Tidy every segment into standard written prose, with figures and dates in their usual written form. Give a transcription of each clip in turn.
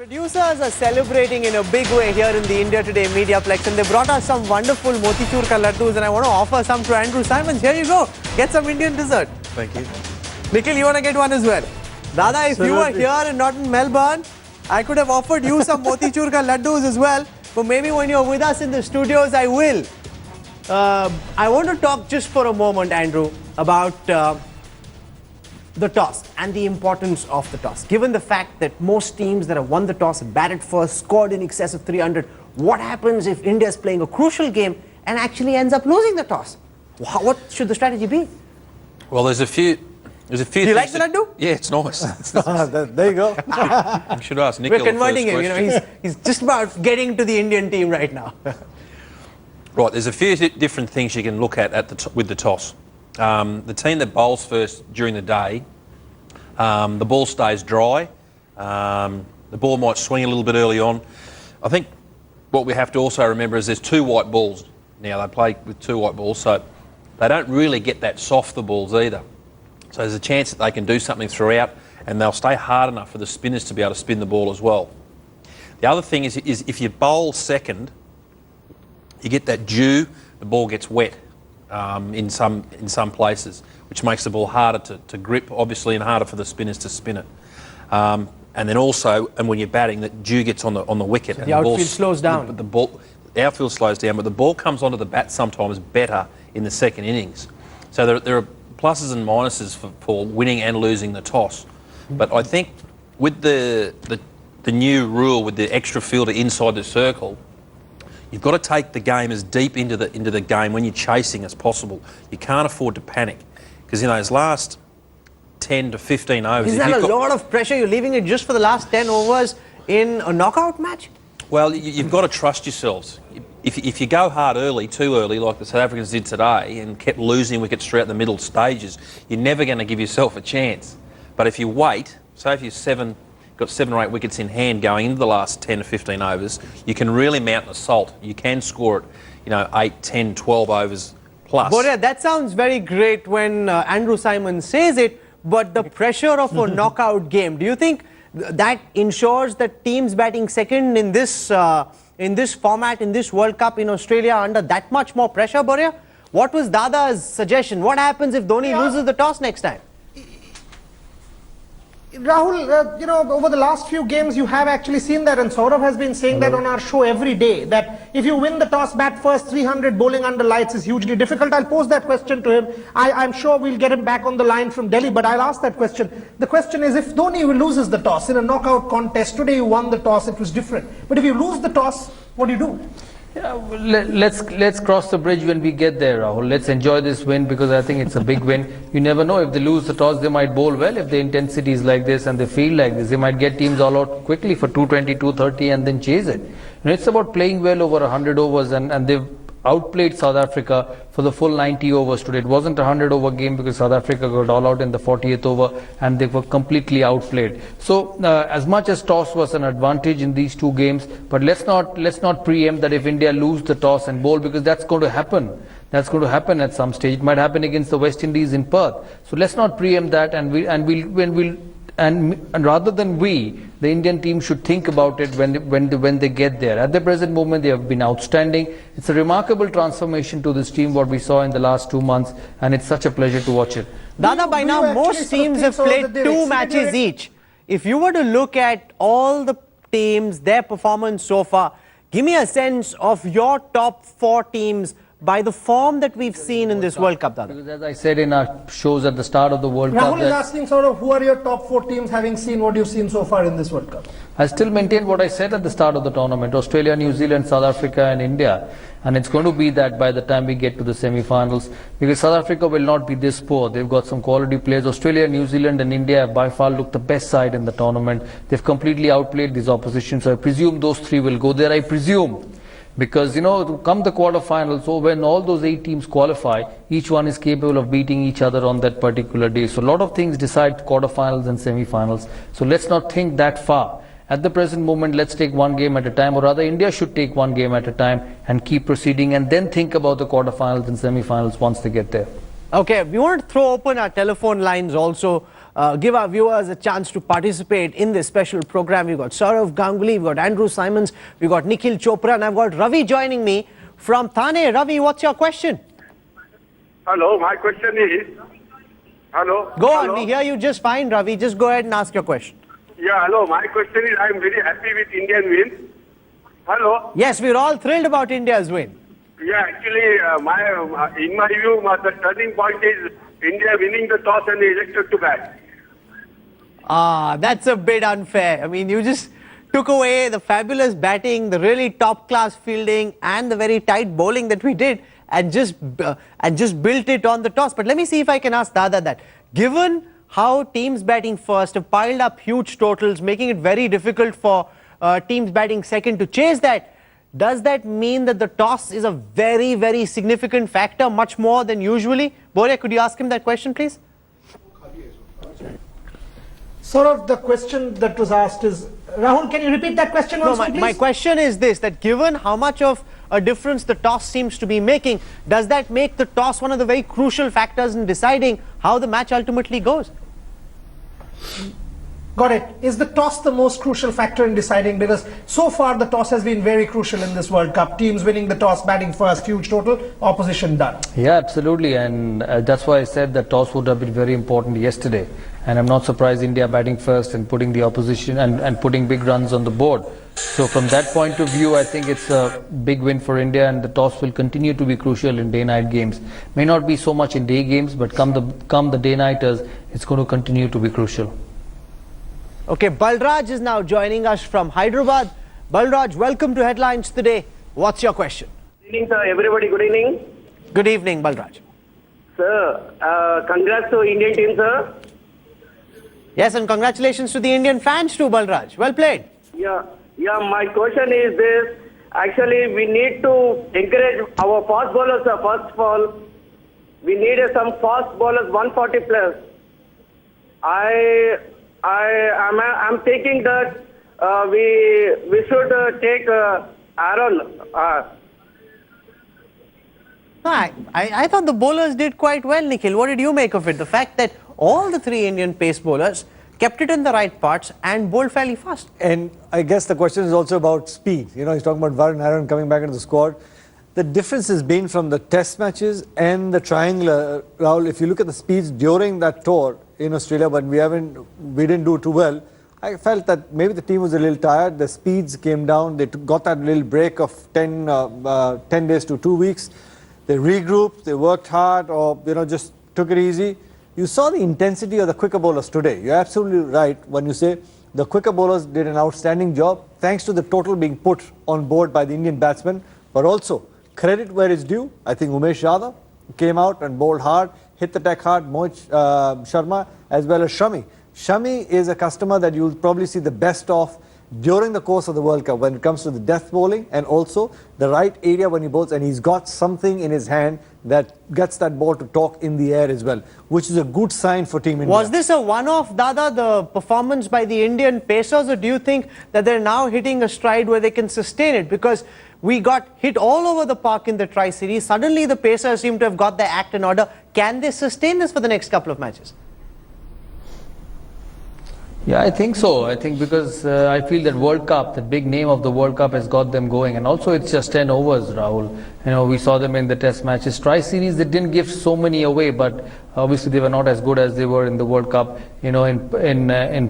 Producers are celebrating in a big way here in the India Today Mediaplex, and they brought us some wonderful motichur ka laddus, and I want to offer some to Andrew Symonds. Here you go. Get some Indian dessert. Thank you. Nikhil, you want to get one as well? Dada, if you were here and not in Melbourne, I could have offered you some motichur ka laddus as well. But maybe when you're with us in the studios, I will. I want to talk just for a moment, Andrew, about the toss and the importance of the toss. Given the fact that most teams that have won the toss have batted first, scored in excess of 300, what happens if India is playing a crucial game and actually ends up losing the toss? What should the strategy be? Well, there's a few. Do you like the laddu? Yeah, it's nice. There you go. I should ask Nikhil. We're converting him. You know, he's just about getting to the Indian team right now. Right, there's a few different things you can look at with the toss. The team that bowls first during the day, the ball stays dry. The ball might swing a little bit early on. I think what we have to also remember is there's two white balls now. They play with two white balls, so they don't really get that soft, the balls either. So there's a chance that they can do something throughout, and they'll stay hard enough for the spinners to be able to spin the ball as well. The other thing is if you bowl second, you get that dew, the ball gets wet in some places, which makes the ball harder to grip, obviously, and harder for the spinners to spin it. And then also, and when you're batting, that dew gets on the wicket. So and the outfield slows down. The outfield slows down, but the ball comes onto the bat sometimes better in the second innings. So there are pluses and minuses for winning and losing the toss. But I think with the new rule, with the extra fielder inside the circle, you've got to take the game as deep into the game when you're chasing as possible. You can't afford to panic, because in those last 10 to 15 overs... Isn't that a lot of pressure? You're leaving it just for the last 10 overs in a knockout match? Well, you've got to trust yourselves. If you go hard early, too early, like the South Africans did today, and kept losing wickets throughout the middle stages, you're never going to give yourself a chance. But if you wait, say if you've got 7 or 8 wickets in hand going into the last 10 to 15 overs, you can really mount an assault. You can score it, 8, 10, 12 overs plus. But yeah, that sounds very great when Andrew Symonds says it, but the pressure of a knockout game, do you think that ensures that teams batting second in this format, in this World Cup in Australia, are under that much more pressure, Borja? What was Dada's suggestion? What happens if Dhoni loses the toss next time? Rahul, over the last few games you have actually seen that, and Saurabh has been saying that on our show every day, that if you win the toss, bat first, 300 bowling under lights is hugely difficult. I'll pose that question to him. I'm sure we'll get him back on the line from Delhi, but I'll ask that question. The question is, if Dhoni loses the toss in a knockout contest, today you won the toss, it was different. But if you lose the toss, what do you do? Yeah, well, let's cross the bridge when we get there, Rahul. Let's enjoy this win, because I think it's a big win. You never know, if they lose the toss, they might bowl well. If the intensity is like this and they feel like this, they might get teams all out quickly for 220, 230 and then chase it. It's about playing well over 100 overs, and they've outplayed South Africa for the full 90 overs today. It wasn't a 100-over game because South Africa got all out in the 40th over and they were completely outplayed. So as much as toss was an advantage in these two games, but let's not preempt that if India lose the toss and bowl, because that's going to happen. That's going to happen at some stage. It might happen against the West Indies in Perth. So let's not preempt that, and rather than the Indian team should think about it when they get there. At the present moment, they have been outstanding. It's a remarkable transformation to this team, what we saw in the last 2 months, and it's such a pleasure to watch it. Dada, by now most teams have played 2 matches each. If you were to look at all the teams, their performance so far, give me a sense of your top 4 teams by the form that we've seen in this World Cup, Dada. Because as I said in our shows at the start of the World Cup... Rahul is asking who are your top 4 teams, having seen what you've seen so far in this World Cup? I still maintain what I said at the start of the tournament: Australia, New Zealand, South Africa and India. And it's going to be that by the time we get to the semi-finals, because South Africa will not be this poor. They've got some quality players. Australia, New Zealand and India have by far looked the best side in the tournament. They've completely outplayed these oppositions. So I presume those 3 will go there. I presume. Because, come the quarterfinals, so when all those 8 teams qualify, each one is capable of beating each other on that particular day. So a lot of things decide quarterfinals and semi-finals. So let's not think that far. At the present moment, let's take one game at a time, or rather India should take one game at a time and keep proceeding, and then think about the quarterfinals and semi-finals once they get there. Okay, we want to throw open our telephone lines also. give our viewers a chance to participate in this special program. We've got Saurav Ganguly, we've got Andrew Symonds, we've got Nikhil Chopra, and I've got Ravi joining me from Thane. Ravi, what's your question? Hello, my question is... Hello? Go hello? on, we hear you just fine, Ravi. Just go ahead and ask your question. Yeah, hello, my question is, I'm very happy with Indian win. Hello? Yes, we're all thrilled about India's win. Yeah, actually, in my view, the turning point is India winning the toss and elected to bat. Ah, that's a bit unfair. I mean, you just took away the fabulous batting, the really top-class fielding, and the very tight bowling that we did, and just built it on the toss. But let me see if I can ask Dada that. Given how teams batting first have piled up huge totals, making it very difficult for teams batting second to chase that, does that mean that the toss is a very, very significant factor, much more than usually? Boria, could you ask him that question, please? Sort of the question that was asked is, Rahul, can you repeat that question once more, please? My question is this, that given how much of a difference the toss seems to be making, does that make the toss one of the very crucial factors in deciding how the match ultimately goes? Got it. Is the toss the most crucial factor in deciding? Because so far the toss has been very crucial in this World Cup. Teams winning the toss, batting first, huge total, opposition done. Yeah, absolutely, and that's why I said that toss would have been very important yesterday. And I'm not surprised India batting first and putting the opposition and putting big runs on the board. So from that point of view, I think it's a big win for India, and the toss will continue to be crucial in day-night games. May not be so much in day games, but come the day-nighters, it's going to continue to be crucial. Okay, Balraj is now joining us from Hyderabad. Balraj, welcome to Headlines Today. What's your question? Good evening, sir. Everybody, good evening. Good evening, Balraj. Sir, congrats to Indian team, sir. Yes, and congratulations to the Indian fans too, Balraj. Well played. Yeah, my question is this. Actually, we need to encourage our fast bowlers, sir. First of all, we need some fast bowlers, 140 plus. I'm thinking that we should take Aaron. I thought the bowlers did quite well, Nikhil. What did you make of it? The fact that all the three Indian pace bowlers kept it in the right parts and bowled fairly fast. And I guess the question is also about speed. You know, he's talking about Virat and Rahane coming back into the squad. The difference has been from the test matches and the triangular. Rahul, if you look at the speeds during that tour in Australia, but we didn't do too well. I felt that maybe the team was a little tired. The speeds came down. They got that little break of 10 days to 2 weeks. They regrouped, they worked hard, or just took it easy. You saw the intensity of the quicker bowlers today. You're absolutely right when you say the quicker bowlers did an outstanding job, thanks to the total being put on board by the Indian batsmen. But also, credit where it's due. I think Umesh Yadav came out and bowled hard, hit the deck hard, Rohit Sharma, as well as Shami. Shami is a customer that you'll probably see the best of during the course of the World Cup when it comes to the death bowling and also the right area when he bowls, and he's got something in his hand that gets that ball to talk in the air as well, which is a good sign for Team India. Was this a one-off, Dada, the performance by the Indian pacers, or do you think that they're now hitting a stride where they can sustain it? Because we got hit all over the park in the Tri-Series. Suddenly the pacers seem to have got their act in order. Can they sustain this for the next couple of matches? Yeah, I think so. I think because I feel that World Cup, the big name of the World Cup has got them going. And also it's just 10 overs, Rahul. We saw them in the test matches. Tri-Series, they didn't give so many away, but obviously they were not as good as they were in the World Cup. In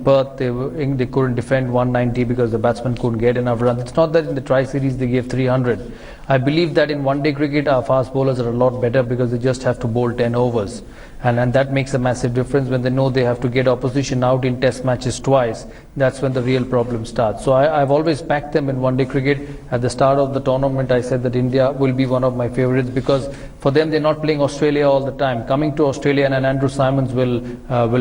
Perth, they couldn't defend 190 because the batsmen couldn't get enough runs. It's not that in the Tri-Series they gave 300. I believe that in one-day cricket, our fast bowlers are a lot better because they just have to bowl 10 overs. And that makes a massive difference when they know they have to get opposition out in test matches twice. That's when the real problem starts. So I've always backed them in one-day cricket. At the start of the tournament, I said that India will be one of my favorites because for them, they're not playing Australia all the time. Coming to Australia, and Andrew Symonds will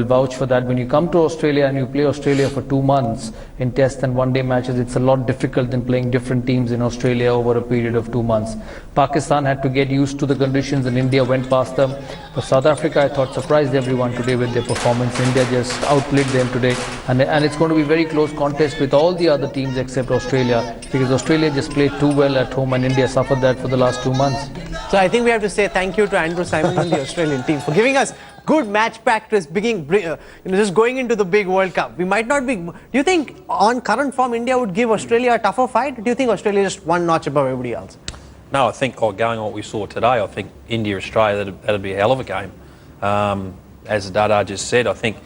vouch for that. When you come to Australia and you play Australia for 2 months in test and one-day matches, it's a lot difficult than playing different teams in Australia over a period of 2 months. Pakistan had to get used to the conditions and India went past them. But South Africa, I thought, surprised everyone today with their performance. India just outplayed them today. And it's going to be a very close contest with all the other teams except Australia, because Australia just played too well at home and India suffered that for the last 2 months. So I think we have to say thank you to Andrew Symonds and the Australian team for giving us good match practice, just going into the big World Cup. We might not be. Do you think on current form India would give Australia a tougher fight? Or do you think Australia is just one notch above everybody else? No, I think going on what we saw today, I think India-Australia, that'd be a hell of a game. As Dada just said, I think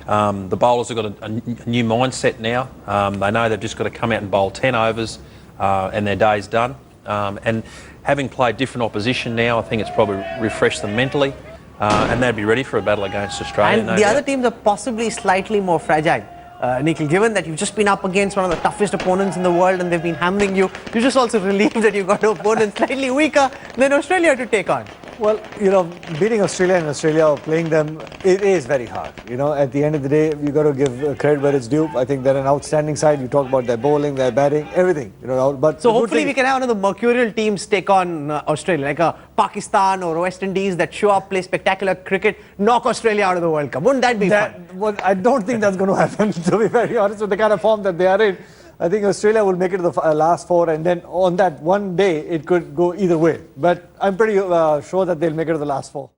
the bowlers have got a new mindset now. They know they've just got to come out and bowl 10 overs and their day's done. And having played different opposition now, I think it's probably refreshed them mentally. And they'd be ready for a battle against Australia. And the other teams are possibly slightly more fragile. Nikhil, given that you've just been up against one of the toughest opponents in the world and they've been hammering you, you're just also relieved that you've got an opponent slightly weaker than Australia to take on. Well, beating Australia and Australia or playing them, it is very hard. At the end of the day, you've got to give credit where it's due. I think they're an outstanding side. You talk about their bowling, their batting, everything. But so hopefully we can have one of the mercurial teams take on Australia, like a Pakistan or West Indies that show up, play spectacular cricket, knock Australia out of the World Cup. Wouldn't that be fun? Well, I don't think that's going to happen, to be very honest, with the kind of form that they are in. I think Australia will make it to the last four, and then on that one day, it could go either way. But I'm pretty sure that they'll make it to the last four.